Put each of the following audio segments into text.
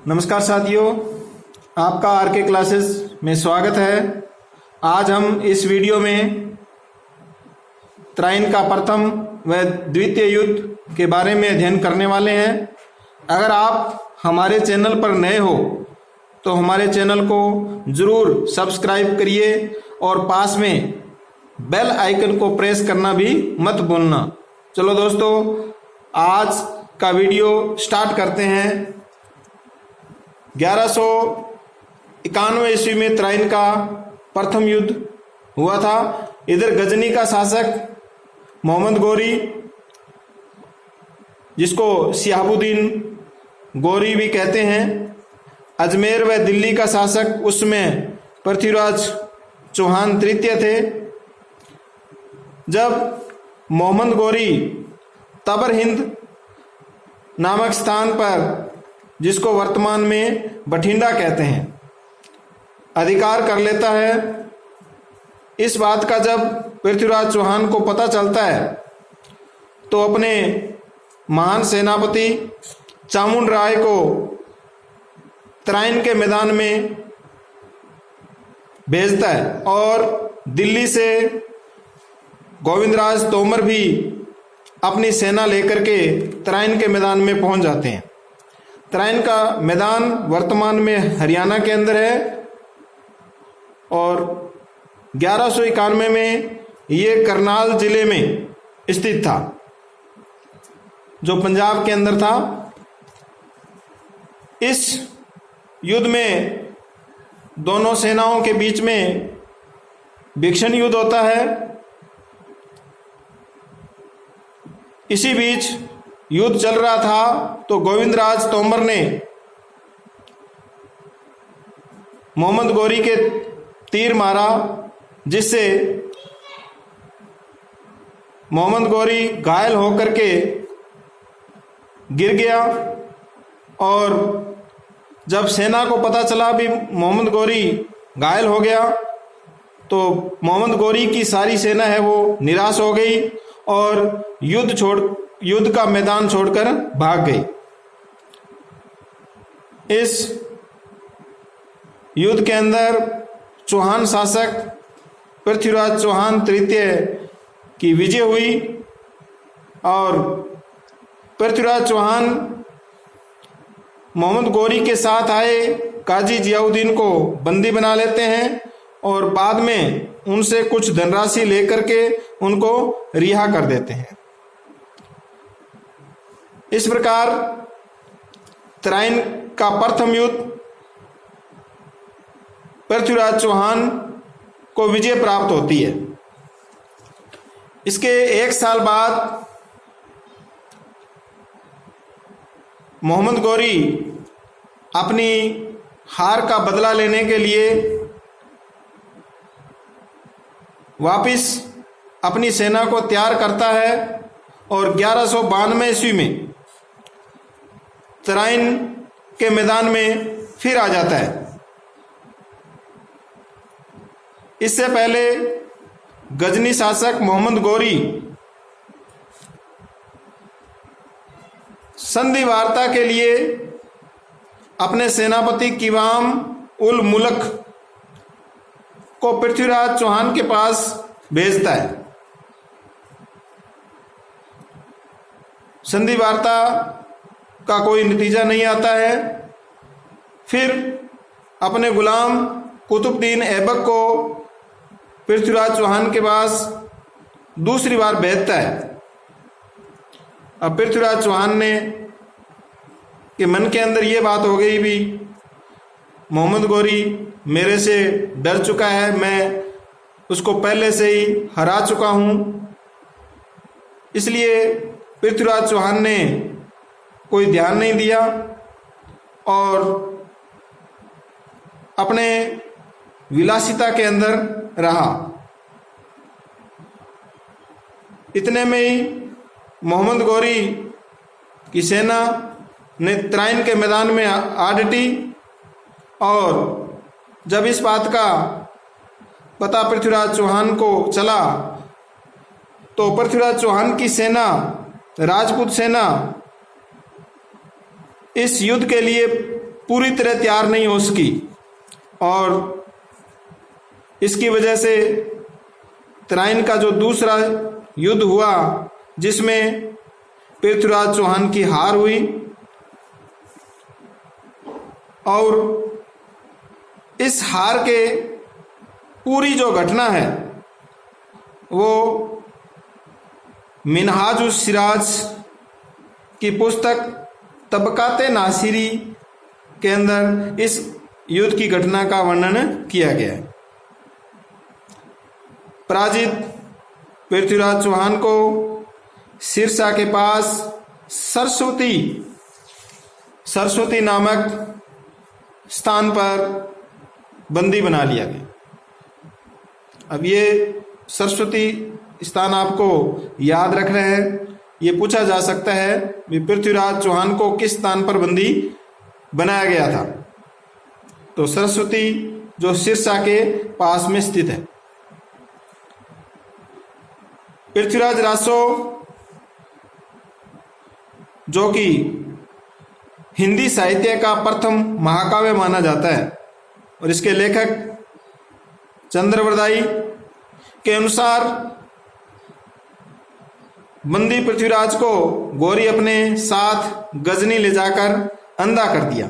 नमस्कार साथियों, आपका आरके क्लासेस में स्वागत है। आज हम इस वीडियो में त्राइन का प्रथम व द्वितीय युद्ध के बारे में अध्ययन करने वाले हैं। अगर आप हमारे चैनल पर नए हो तो हमारे चैनल को जरूर सब्सक्राइब करिए और पास में बेल आइकन को प्रेस करना भी मत भूलना। चलो दोस्तों, आज का वीडियो स्टार्ट करते हैं। 1191 ईस्वी में त्राइन का प्रथम युद्ध हुआ था। इधर गजनी का शासक मोहम्मद गौरी, जिसको शिहाबुद्दीन गौरी भी कहते हैं, अजमेर व दिल्ली का शासक उसमें पृथ्वीराज चौहान तृतीय थे। जब मोहम्मद गौरी तबर हिंद नामक स्थान पर, जिसको वर्तमान में बठिंडा कहते हैं, अधिकार कर लेता है, इस बात का जब पृथ्वीराज चौहान को पता चलता है तो अपने महान सेनापति चामुंड राय को त्राइन के मैदान में भेजता है और दिल्ली से गोविंदराज तोमर भी अपनी सेना लेकर के त्राइन के मैदान में पहुंच जाते हैं। त्राइन का मैदान वर्तमान में हरियाणा के अंदर है और 1191 में ये करनाल जिले में स्थित था, जो पंजाब के अंदर था। इस युद्ध में दोनों सेनाओं के बीच में भीषण युद्ध होता है। इसी बीच युद्ध चल रहा था तो गोविंदराज तोमर ने मोहम्मद गौरी के तीर मारा, जिससे मोहम्मद गौरी घायल होकर के गिर गया। और जब सेना को पता चला भी मोहम्मद गौरी घायल हो गया तो मोहम्मद गौरी की सारी सेना है वो निराश हो गई और युद्ध का मैदान छोड़कर भाग गई। इस युद्ध के अंदर चौहान शासक पृथ्वीराज चौहान तृतीय की विजय हुई और पृथ्वीराज चौहान मोहम्मद गौरी के साथ आए काजी जियाउद्दीन को बंदी बना लेते हैं और बाद में उनसे कुछ धनराशि लेकर के उनको रिहा कर देते हैं। इस प्रकार त्राइन का प्रथम युद्ध पृथ्वीराज चौहान को विजय प्राप्त होती है। इसके एक साल बाद मोहम्मद गौरी अपनी हार का बदला लेने के लिए वापिस अपनी सेना को तैयार करता है और 1192 ईस्वी में त्राइन के मैदान में फिर आ जाता है। इससे पहले गजनी शासक मोहम्मद गौरी संधि वार्ता के लिए अपने सेनापति किवाम उल मुल्क को पृथ्वीराज चौहान के पास भेजता है। संधि वार्ता का कोई नतीजा नहीं आता है। फिर अपने गुलाम कुतुबुद्दीन ऐबक को पृथ्वीराज चौहान के पास दूसरी बार भेजता है। अब पृथ्वीराज चौहान ने के मन के अंदर ये बात हो गई भी मोहम्मद गौरी मेरे से डर चुका है, मैं उसको पहले से ही हरा चुका हूं। इसलिए पृथ्वीराज चौहान ने कोई ध्यान नहीं दिया और अपने विलासिता के अंदर रहा। इतने में ही मोहम्मद गौरी की सेना ने त्राइन के मैदान में आ डटी और जब इस बात का पता पृथ्वीराज चौहान को चला तो पृथ्वीराज चौहान की सेना, राजपूत सेना, इस युद्ध के लिए पूरी तरह तैयार नहीं हो सकी और इसकी वजह से तराइन का जो दूसरा युद्ध हुआ जिसमें पृथ्वीराज चौहान की हार हुई और इस हार के पूरी जो घटना है वो मिनहाजुस सिराज की पुस्तक तबकाते नासिरी के अंदर इस युद्ध की घटना का वर्णन किया गया है। पराजित पृथ्वीराज चौहान को सिरसा के पास सरस्वती नामक स्थान पर बंदी बना लिया गया। अब ये सरस्वती स्थान आपको याद रखना है। ये पूछा जा सकता है कि पृथ्वीराज चौहान को किस स्थान पर बंदी बनाया गया था। तो सरस्वती जो सिरसा के पास में स्थित है। पृथ्वीराज रासो जो कि हिंदी साहित्य का प्रथम महाकाव्य माना जाता है और इसके लेखक चंद्रवरदाई के अनुसार बंदी पृथ्वीराज को गौरी अपने साथ गजनी ले जाकर अंधा कर दिया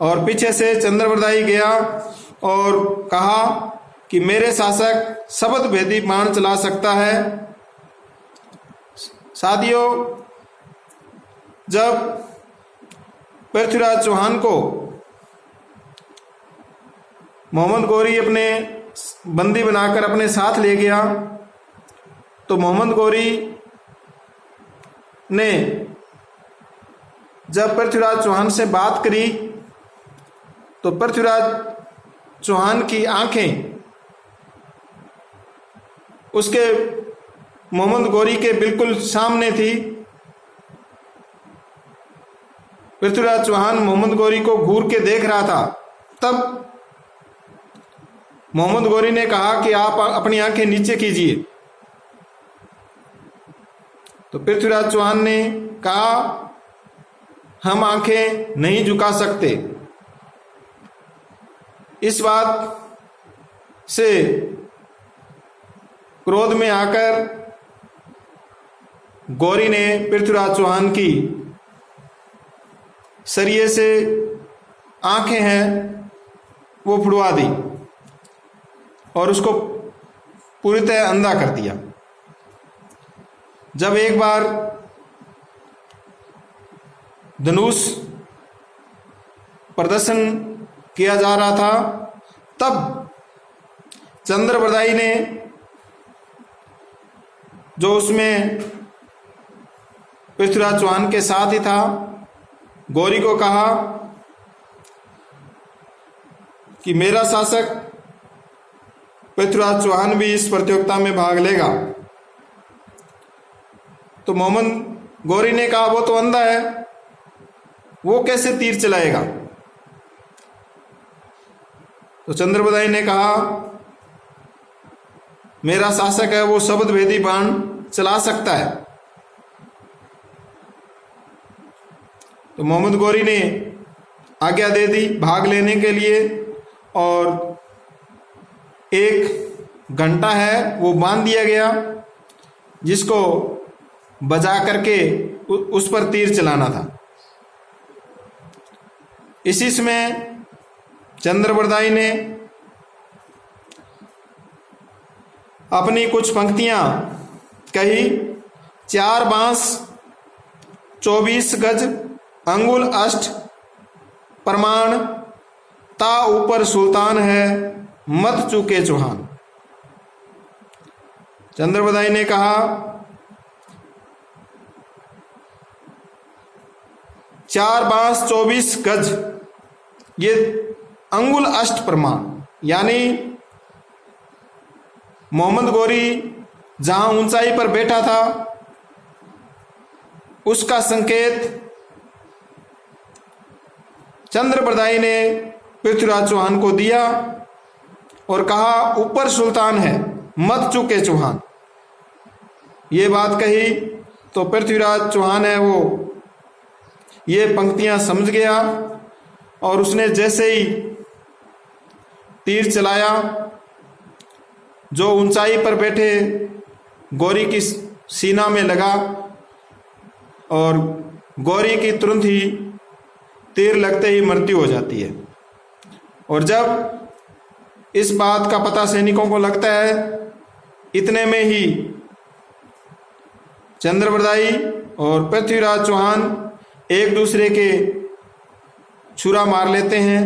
और पीछे से चंद्रवरदाई गया और कहा कि मेरे शासक शब्द भेदी बाण चला सकता है। साथियों, जब पृथ्वीराज चौहान को मोहम्मद गौरी अपने बंदी बनाकर अपने साथ ले गया तो मोहम्मद गौरी ने जब पृथ्वीराज चौहान से बात करी तो पृथ्वीराज चौहान की आंखें उसके मोहम्मद गौरी के बिल्कुल सामने थी। पृथ्वीराज चौहान मोहम्मद गौरी को घूर के देख रहा था। तब मोहम्मद गौरी ने कहा कि आप अपनी आंखें नीचे कीजिए। तो पृथ्वीराज चौहान ने कहा हम आंखें नहीं झुका सकते। इस बात से क्रोध में आकर गौरी ने पृथ्वीराज चौहान की सरिये से आंखें हैं वो फुड़वा दी और उसको पूरी तरह अंधा कर दिया। जब एक बार धनुष प्रदर्शन किया जा रहा था तब चंद्रवरदाई ने जो उसमें पृथ्वीराज चौहान के साथ ही था गौरी को कहा कि मेरा शासक पृथ्वीराज चौहान भी इस प्रतियोगिता में भाग लेगा। तो मोहम्मद गौरी ने कहा वो तो अंधा है, वो कैसे तीर चलाएगा। तो चंद्रवरदाई ने कहा मेरा शासक है वो शब्द भेदी बाण चला सकता है। तो मोहम्मद गौरी ने आज्ञा दे दी भाग लेने के लिए और एक घंटा है वो बांध दिया गया जिसको बजा करके उस पर तीर चलाना था। इसी समय चंद्रवरदाई ने अपनी कुछ पंक्तियां कही। 4 बांस 24 गज अंगुल अष्ट प्रमाण ता ऊपर सुल्तान है मत चूके चौहान। चंद्रवरदाई ने कहा 4 बांस 24 गज ये अंगुल अष्ट प्रमाण यानी मोहम्मद गौरी जहां ऊंचाई पर बैठा था उसका संकेत चंद्रवरदाई ने पृथ्वीराज चौहान को दिया और कहा ऊपर सुल्तान है मत चूके चौहान। ये बात कही तो पृथ्वीराज चौहान है वो ये पंक्तियां समझ गया और उसने जैसे ही तीर चलाया, जो ऊंचाई पर बैठे गौरी की सीना में लगा और गौरी की तुरंत ही तीर लगते ही मृत्यु हो जाती है। और जब इस बात का पता सैनिकों को लगता है, इतने में ही चंद्रबरदाई और पृथ्वीराज चौहान एक दूसरे के छुरा मार लेते हैं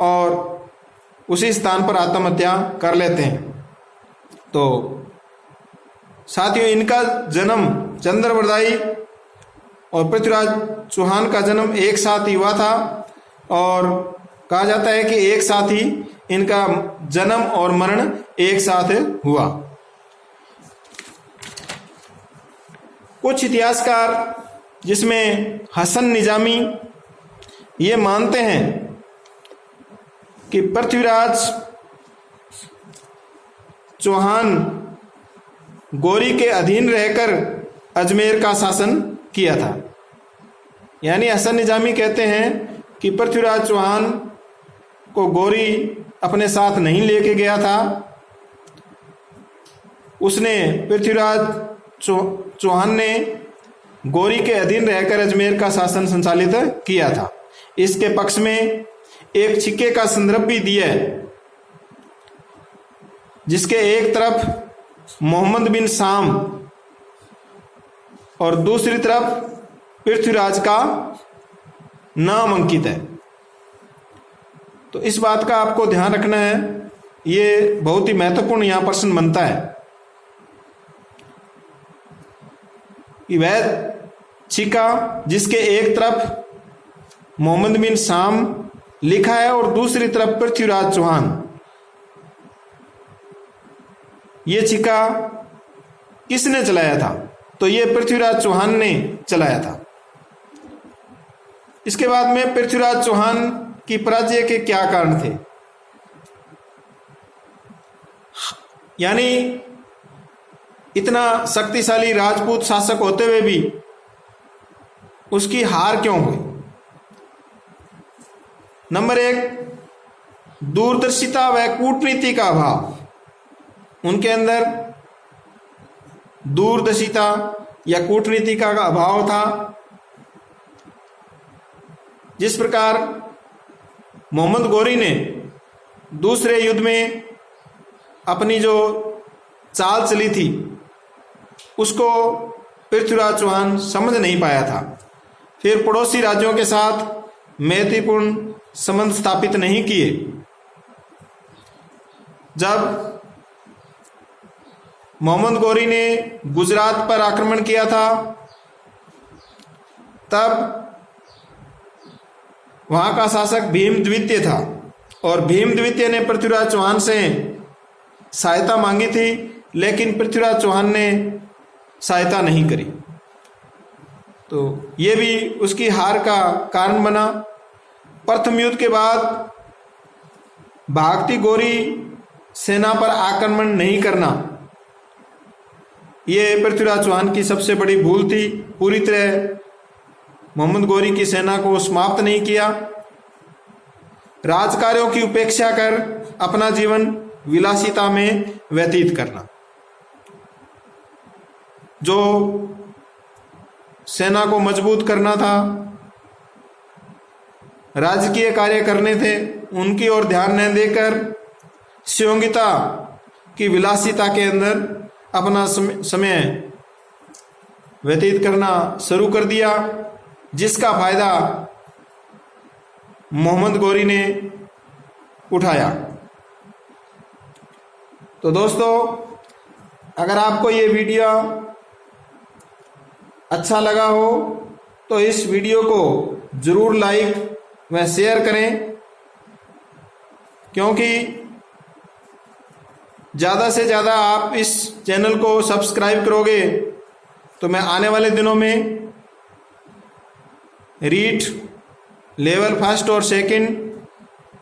और उसी स्थान पर आत्महत्या कर लेते हैं। तो साथियों, इनका जन्म, चंद्रबरदाई और पृथ्वीराज चौहान का जन्म एक साथ ही हुआ था और कहा जाता है कि एक साथ ही इनका जन्म और मरण एक साथ हुआ। कुछ इतिहासकार, जिसमें हसन निजामी, ये मानते हैं कि पृथ्वीराज चौहान गौरी के अधीन रहकर अजमेर का शासन किया था। यानी हसन निजामी कहते हैं कि पृथ्वीराज चौहान को गौरी अपने साथ नहीं लेके गया था, उसने पृथ्वीराज चौहान ने गौरी के अधीन रहकर अजमेर का शासन संचालित किया था। इसके पक्ष में एक सिक्के का संदर्भ भी दिया है, जिसके एक तरफ मोहम्मद बिन शाम और दूसरी तरफ पृथ्वीराज का नाम अंकित है। तो इस बात का आपको ध्यान रखना है, ये बहुत ही महत्वपूर्ण यहां प्रश्न बनता है कि वह सिक्का जिसके एक तरफ मोहम्मद बिन शाम लिखा है और दूसरी तरफ पृथ्वीराज चौहान, ये सिक्का किसने चलाया था? तो ये पृथ्वीराज चौहान ने चलाया था। इसके बाद में पृथ्वीराज चौहान की पराजय के क्या कारण थे, यानी इतना शक्तिशाली राजपूत शासक होते हुए भी उसकी हार क्यों हुई? नंबर एक, दूरदर्शिता व कूटनीति का अभाव। उनके अंदर दूरदर्शिता या कूटनीति का अभाव था। जिस प्रकार मोहम्मद गौरी ने दूसरे युद्ध में अपनी जो चाल चली थी, उसको पृथ्वीराज चौहान समझ नहीं पाया था। फिर पड़ोसी राज्यों के साथ मैत्रीपूर्ण संबंध स्थापित नहीं किए। जब मोहम्मद गौरी ने गुजरात पर आक्रमण किया था, तब वहां का शासक भीम द्वितीय था और भीम द्वितीय ने पृथ्वीराज चौहान से सहायता मांगी थी, लेकिन पृथ्वीराज चौहान ने सहायता नहीं करी। तो ये भी उसकी हार का कारण बना। प्रथम युद्ध के बाद भागती गौरी सेना पर आक्रमण नहीं करना, ये पृथ्वीराज चौहान की सबसे बड़ी भूल थी। पूरी तरह मोहम्मद गौरी की सेना को समाप्त नहीं किया। राजकार्यों की उपेक्षा कर अपना जीवन विलासिता में व्यतीत करना। जो सेना को मजबूत करना था, राजकीय कार्य करने थे, उनकी ओर ध्यान न देकर संयोगिता की विलासिता के अंदर अपना समय व्यतीत करना शुरू कर दिया, जिसका फायदा मोहम्मद गौरी ने उठाया। तो दोस्तों, अगर आपको ये वीडियो अच्छा लगा हो तो इस वीडियो को जरूर लाइक व शेयर करें, क्योंकि ज़्यादा से ज़्यादा आप इस चैनल को सब्सक्राइब करोगे तो मैं आने वाले दिनों में रीट लेवल फर्स्ट और सेकंड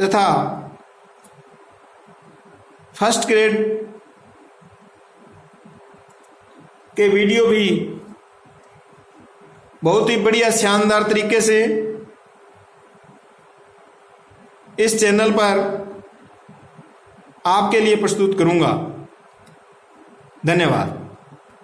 तथा फर्स्ट ग्रेड के वीडियो भी बहुत ही बढ़िया शानदार तरीके से इस चैनल पर आपके लिए प्रस्तुत करूंगा। धन्यवाद।